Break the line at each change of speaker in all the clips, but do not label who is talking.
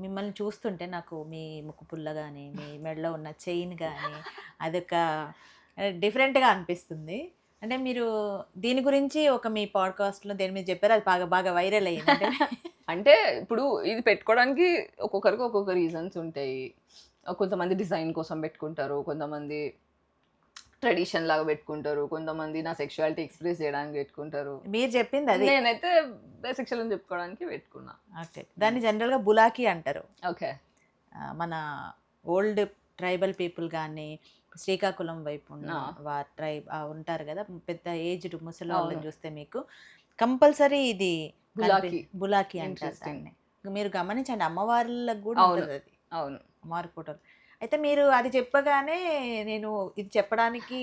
మిమ్మల్ని చూస్తుంటే నాకు మీ ముక్కు పుల్ల కానీ మీ మెడలో ఉన్న చైన్ కానీ అదొక డిఫరెంట్గా అనిపిస్తుంది. అంటే మీరు దీని గురించి ఒక మీ పాడ్కాస్ట్లో దేని మీద చెప్పారు, అది బాగా బాగా వైరల్ అయ్యింది. అంటే
అంటే ఇప్పుడు ఇది పెట్టుకోవడానికి ఒక్కొక్కరికి ఒక్కొక్క రీజన్స్ ఉంటాయి. కొంతమంది డిజైన్ కోసం పెట్టుకుంటారు, కొంతమంది ట్రెడిషన్ లాగా పెట్టుకుంటారు, కొంతమంది నా సెక్షువాలిటీ ఎక్స్ప్రెస్ చేయడానికి పెట్టుకుంటారు.
మీరు చెప్పింది అది.
నేనైతే సెక్షువల్ అని చెప్పుకోవడానికి పెట్టుకున్నా.
ఓకే, దాన్ని జనరల్గా బులాకి అంటారు.
ఓకే.
మన ఓల్డ్ ట్రైబల్ పీపుల్ కానీ శ్రీకాకుళం వైపు ఉన్న ట్రైబ్ ఉంటారు కదా, పెద్ద ఏజ్డ్ ముసలి వాళ్ళని చూస్తే మీకు కంపల్సరీ ఇది బులాకి అంటారు దాన్ని. మీరు గమనించండి, అమ్మవార్లకు కూడా ఉంటుంది అది.
అవును,
అమ్మవారి ఫోటోలు. అయితే మీరు అది చెప్పగానే నేను ఇది చెప్పడానికి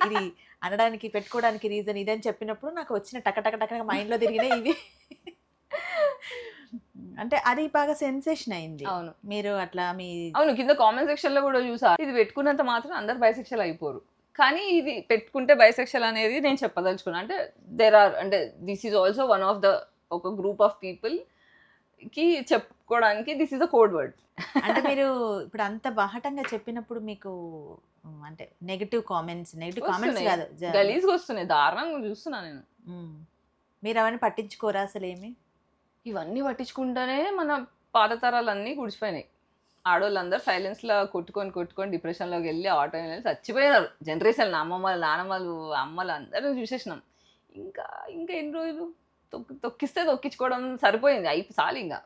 ఇది అనడానికి పెట్టుకోవడానికి రీజన్ ఇదని చెప్పినప్పుడు నాకు వచ్చిన టక టక టక మైండ్లో తిరిగినాయి ఇవి. అంటే అది బాగా సెన్సేషన్ అయింది.
అవును,
మీరు అట్లా
అవును, కింద కామెంట్ సెక్షన్ లో కూడా చూసా, ఇది పెట్టుకున్నంత మాత్రం అందరు బైసెక్షల్ అయిపోరు, కానీ ఇది పెట్టుకుంటే బైసెక్షల్ అనేది నేను చెప్పదలుచుకున్నా. అంటే అంటే this is also one of the ఒక గ్రూప్ ఆఫ్ పీపుల్ కి చెప్పుకోవడానికి this is a code word.
అంటే మీరు ఇప్పుడు అంత బాహటంగా చెప్పినప్పుడు మీకు అంటే నెగటివ్ కామెంట్స్ కాదు,
గలీజ్గా వస్తున్నాయి, దారుణంగా చూస్తున్నా నేను.
మీరు అవన్నీ పట్టించుకోరా అసలు ఏమి?
ఇవన్నీ పట్టించుకుంటేనే మన పాత తరాలన్నీ గుడిచిపోయినాయి. ఆడవాళ్ళందరూ సైలెన్స్లో కొట్టుకొని డిప్రెషన్లోకి వెళ్ళి ఆటో వెళ్ళి చచ్చిపోయినారు. జనరేషన్ అమ్మమ్మలు, నానమ్మలు, అమ్మలు అందరూ చూసేసినాం. ఇంకా ఎన్ని రోజులు తొక్కిస్తే తొక్కించుకోవడం సరిపోయింది, చాలు. ఇంకా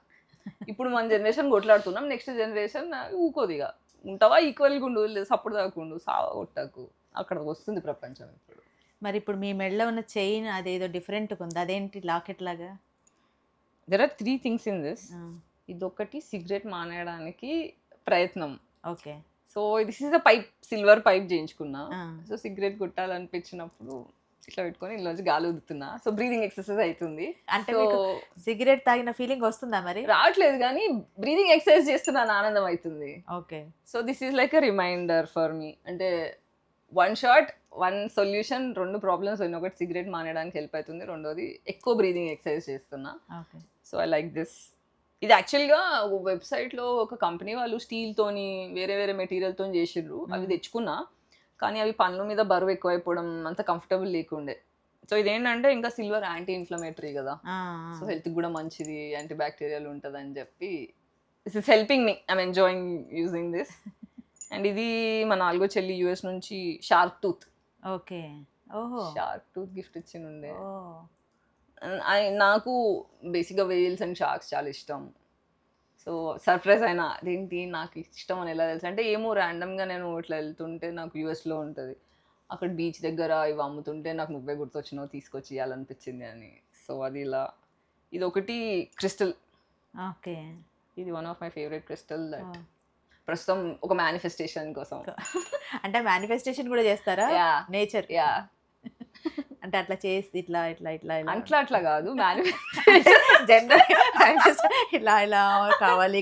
ఇప్పుడు మన జనరేషన్ కొట్లాడుతున్నాం, నెక్స్ట్ జనరేషన్ ఊకోదు. ఇక ఉంటావా ఈక్వల్గా ఉండు, సపోర్ట్ తాకుండు, సావ కొట్టకు, అక్కడ వస్తుంది ప్రపంచం ఇప్పుడు.
మరి ఇప్పుడు మీ మెడలో ఉన్న చైన్ అదేదో డిఫరెంట్గా ఉంది, అదేంటి లాకెట్ లాగా?
There are 3 things in this. ఇదొకటి సిగరెట్ మానేయడానికి ప్రయత్నం.
Okay.
So this is a pipe, silver pipe చేయించుకున్నా. సో సిగరెట్ కొట్టాలనిపించినప్పుడు ఇట్లా పెట్టుకొని ఇంట్లోంచి గాలి ఊదుతున్నా. సో బ్రీదింగ్ ఎక్సర్సైజ్ అవుతుంది.
అంటే సిగరెట్ తాగిన ఫీలింగ్ వస్తుందా? మరి
రావట్లేదు, కానీ బ్రీదింగ్ ఎక్సర్సైజ్ చేస్తున్నాను, ఆనందం అవుతుంది.
Okay.
So this is like a reminder for me. అంటే 1 shot 1 solution, 2 ప్రాబ్లమ్స్. ఒకటి సిగరెట్ మానేయడానికి హెల్ప్ అవుతుంది, రెండోది ఎక్కువ బ్రీదింగ్ ఎక్సర్సైజ్ చేస్తున్నా. So I like this. ఇది యాక్చువల్గా వెబ్సైట్లో ఒక కంపెనీ వాళ్ళు స్టీల్తోని వేరే వేరే మెటీరియల్తో చేసిర్రు. అవి తెచ్చుకున్నా, కానీ అవి పనుల మీద బరువు ఎక్కువైపోవడం, అంత కంఫర్టబుల్ లేకుండే. సో ఇదేంటంటే ఇంకా సిల్వర్ యాంటీ ఇన్ఫ్లమేటరీ కదా, సో హెల్త్కి కూడా మంచిది, యాంటీ బ్యాక్టీరియల్ ఉంటుంది అని చెప్పి this is helping me. I'm enjoying using this. And ఇది మా 4వ చెల్లి యూఎస్ నుంచి షార్క్ టూత్.
ఓకే. ఓహో,
షార్క్ టూత్ గిఫ్ట్ ఇచ్చినుండే. నాకు బేసిక్గా వేల్స్ అండ్ షార్క్స్ చాలా ఇష్టం. సో సర్ప్రైజ్ అయినా, అదేంటి నాకు ఇష్టం అని ఎలా తెలుసు అంటే, ఏమో ర్యాండమ్గా నేను ఇట్లా వెళ్తుంటే, నాకు యూఎస్లో ఉంటుంది, అక్కడ బీచ్ దగ్గర ఇవి అమ్ముతుంటే నాకు నువ్వే గుర్తొచ్చినావు, తీసుకొచ్చి ఇవ్వాలనిపించింది అని. సో అది ఇలా. ఇది ఒకటి క్రిస్టల్.
ఓకే.
ఇది one of my favourite crystal. That ప్రస్తుతం ఒక మేనిఫెస్టేషన్ కోసం.
అంటే మేనిఫెస్టేషన్ కూడా చేస్తారా? నేచర్.
యా.
అంటే అట్లా చేసి ఇట్లా
అట్లా కాదు,
జనరల్ ఇలా కావాలి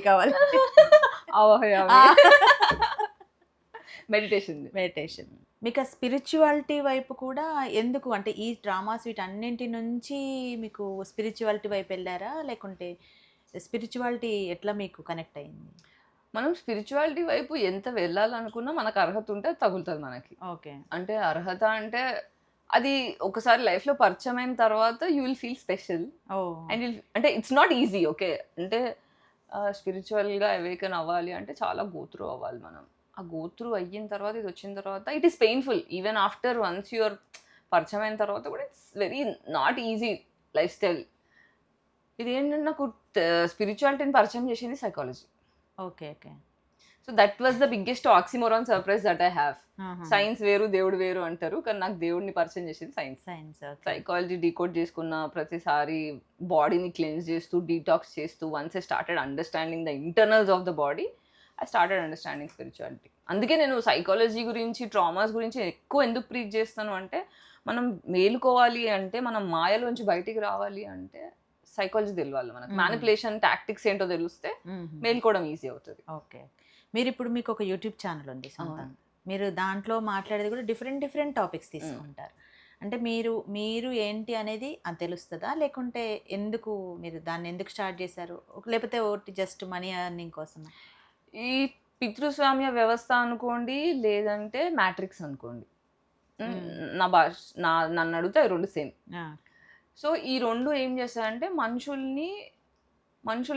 మెడిటేషన్. మీకు స్పిరిచువాలిటీ వైపు కూడా ఎందుకు, అంటే ఈ డ్రామాస్ వీటన్నింటి నుంచి మీకు స్పిరిచువాలిటీ వైపు వెళ్ళారా, లేకుంటే స్పిరిచువాలిటీ ఎట్లా మీకు కనెక్ట్ అయింది?
మనం స్పిరిచువాలిటీ వైపు ఎంత వెళ్ళాలనుకున్నా మనకు అర్హత ఉంటే తగులుతుంది మనకి.
ఓకే. అంటే
అర్హత అంటే అది ఒకసారి లైఫ్లో పరిచయం అయిన తర్వాత you will feel special. And అంటే ఇట్స్ నాట్ ఈజీ. ఓకే, అంటే స్పిరిచువల్గా అవేకన్ అవ్వాలి అంటే చాలా గోత్రూ అవ్వాలి మనం. ఆ గోత్రూ అయిన తర్వాత ఇది వచ్చిన తర్వాత it is painful. Even after once you're పరిచయం అయిన తర్వాత కూడా it's very not easy life style. ఇది ఏంటంటే నాకు స్పిరిచువాలిటీని పరిచయం చేసింది psychology.
Okay.
So that was the biggest oxymoron surprise that I have. Science వేరు దేవుడు వేరు అంటారు, కానీ నాకు దేవుడిని పరిచయం చేసింది సైన్స్. సైకాలజీ డీకోడ్ చేసుకున్న ప్రతిసారి బాడీని క్లెన్స్ చేస్తూ, డీటాక్స్ చేస్తూ, once I started understanding the internals of the body, I started understanding spirituality. అందుకే నేను సైకాలజీ గురించి, ట్రామాస్ గురించి ఎక్కువ ఎందుకు ప్రీచ్ చేస్తాను అంటే, మనం మేలుకోవాలి అంటే, మనం మాయలోంచి బయటికి రావాలి అంటే సైకాలజీ తెలియాలి మనకు. మ్యానిపులేషన్ టాక్టిక్స్ ఏంటో తెలిస్తే మేలుకోవడం ఈజీ అవుతుంది.
ఓకే. మీరు ఇప్పుడు మీకు ఒక యూట్యూబ్ ఛానల్ ఉంది సొంతంగా, మీరు దాంట్లో మాట్లాడేది కూడా డిఫరెంట్ టాపిక్స్ తీసుకుంటారు. అంటే మీరు ఏంటి అనేది అది తెలుస్తదా? లేకుంటే ఎందుకు మీరు దాన్ని ఎందుకు స్టార్ట్ చేశారు? లేకపోతే ఓటి జస్ట్ మనీ ఎర్నింగ్ కోసమా?
ఈ పితృస్వామ్య వ్యవస్థ అనుకోండి, లేదంటే మ్యాట్రిక్స్ అనుకోండి.
హ్మ్.
నా భాష నన్ను అడిగితే అవి 2 సేమ్.
ఆ!
సో, ఈ 2 ఏం చేస్తాయంటే మనుషుల్ని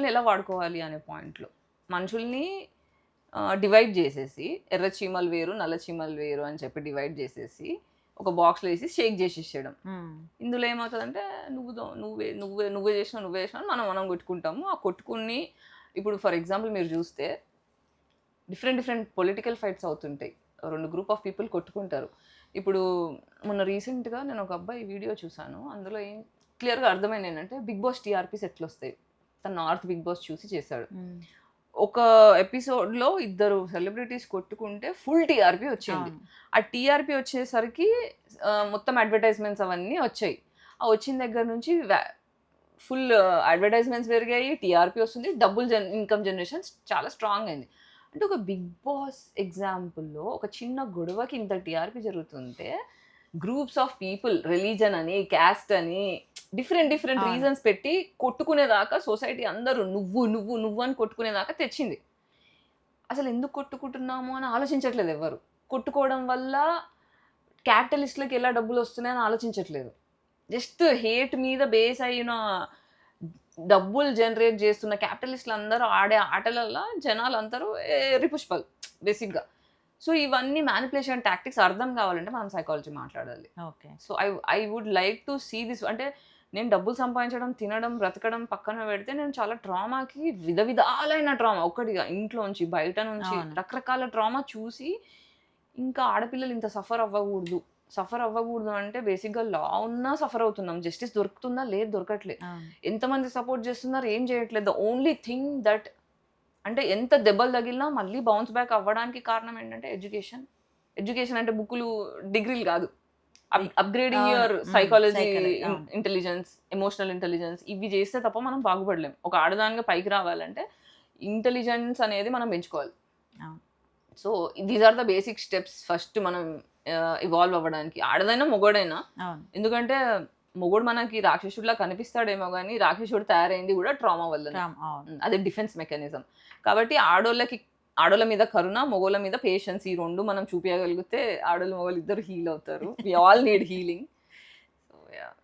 ఎలా వాడుకోవాలి అనే పాయింట్‌లో. మనుషుల్ని డివైడ్ చేసేసి, ఎర్ర చీమలు వేరు, నల్ల చీమలు వేరు అని చెప్పి డివైడ్ చేసేసి, ఒక బాక్స్‌లో ఏసి షేక్ చేసేసేయడం.
హ్మ్.
ఇందులో ఏమవుతదంటే నువ్వే చేసినావు, నువ్వే చేసినావు అని మనం కొట్టుకుంటాము. ఆ కొట్టుకుని ఇప్పుడు ఫర్ ఎగ్జాంపుల్ మీరు చూస్తే డిఫరెంట్ పొలిటికల్ ఫైట్స్ అవుతుంటాయి. 2 గ్రూప్ ఆఫ్ పీపుల్ కొట్టుకుంటారు. ఇప్పుడు మొన్న రీసెంట్‌గా నేను ఒక అబ్బాయి వీడియో చూసాను. అందులో క్లియర్‌గా అర్థమైంది ఏంటంటే 'బిగ్ బాస్' టీఆర్‌పీస్ ఎట్లొస్తాయి. తను 'నార్త్ బిగ్ బాస్' చూసి చేశాడు.
హ్మ్.
ఒక ఎపిసోడ్‌లో ఇద్దరు సెలబ్రిటీస్ కొట్టుకుంటే ఫుల్ టీఆర్‌పీ వచ్చింది.
అవును.
ఆ టీఆర్‌పీ వచ్చేసరికి మొత్తం అడ్వర్టైజ్‌మెంట్స్ అవన్నీ వచ్చాయి. ఆ వచ్చిన దగ్గర నుంచి ఫుల్ అడ్వర్టైజ్‌మెంట్స్ పెరిగాయి. టీఆర్‌పీ వస్తుంది. డబుల్ ఇన్‌కమ్ జనరేషన్ చాలా స్ట్రాంగ్ అయింది. అంటే ఒక 'బిగ్ బాస్' ఎగ్జాంపుల్‌లో ఒక చిన్న గొడవకి ఇంత టీఆర్‌పీ జరుగుతుంటే గ్రూప్స్ ఆఫ్ పీపుల్ రిలీజన్ అని, క్యాస్ట్ అని డిఫరెంట్
అవును.
రీజన్స్ పెట్టి కొట్టుకునేదాకా సొసైటీ అందరూ నువ్వు అని కొట్టుకునేదాకా తెచ్చింది. అసలు ఎందుకు కొట్టుకుంటున్నాము అని ఆలోచించట్లేదు ఎవ్వరు. కొట్టుకోవడం వల్ల క్యాపిటలిస్ట్‌లకి ఎలా డబ్బులొస్తున్నాయని ఆలోచించట్లేదు. జస్ట్ హేట్ మీద బేస్ అయిన డబ్బులు జనరేట్ చేస్తున్న క్యాపిటలిస్ట్‌లందరూ ఆడే ఆటలల్ల జనాలందరూ ఎర్రిపుష్పాలు బేసిక్‌గా. సో, ఇవన్నీ మ్యానిప్యులేషన్ టాక్టిక్స్ అర్థం కావాలంటే మనం సైకాలజీ మాట్లాడాలి.
Okay.
So, I would like to see this. అంటే నేను డబ్బులు సంపాదించడం, తినడం, బ్రతకడం పక్కన పెడితే నేను చాలా ట్రామాకి విధాలైన ట్రామా ఒక్కటిగా ఇంట్లోంచి, బయట నుంచి
అవును.
రకరకాల ట్రామా చూసి ఇంకా ఆడపిల్లలు ఇంత సఫర్ అవ్వకూడదు అంటే బేసిక్‌గా లా ఉన్నా సఫర్ అవుతున్నాం. జస్టిస్ దొరుకుతుందా? లేదు, దొరకట్లే.
అవును.
ఎంతమంది సపోర్ట్ చేస్తున్నారు? ఏం చేయట్లేదు. ద ఓన్లీ థింగ్ దట్ అంటే ఎంత దెబ్బలు తగిలినా మళ్ళీ బౌన్స్ బ్యాక్ అవ్వడానికి కారణం ఏంటంటే ఎడ్యుకేషన్. ఎడ్యుకేషన్ అంటే బుక్కులు, డిగ్రీలు కాదు. అప్‌గ్రేడింగ్
అవును.
యువర్
హ్మ్.
సైకాలజీ,
అవును.
ఇంటెలిజెన్స్, ఎమోషనల్ ఇంటెలిజెన్స్ ఇవి చేస్తే తప్ప మనం బాగుపడలేం. ఒక ఆడదానిగా పైకి రావాలంటే ఇంటెలిజెన్స్ అనేది మనం పెంచుకోవాలి.
అవును.
So, these are the basic steps first మనం ఇవాల్వ్ అవ్వడానికి. ఆడదైనా, మొగోడైనా.
అవును.
ఎందుకంటే మొగోడు మనకి రాక్షసుడిలా కనిపిస్తాడేమో గానీ, రాక్షసుడు తయారైంది గూడా ట్రామా వల్లనే.
అవును.
అది డిఫెన్స్ మెకానిజం. కాబట్టి ఆడోళ్ళ మీద కరుణ, మొగోళ్ళ మీద పేషెన్స్ ఈ 2 మనం చూపియగలిగితే ఆడోళ్ళు, మగోళ్ళు ఇద్దరు హీల్ అవుతారు. We all need healing. So, yeah!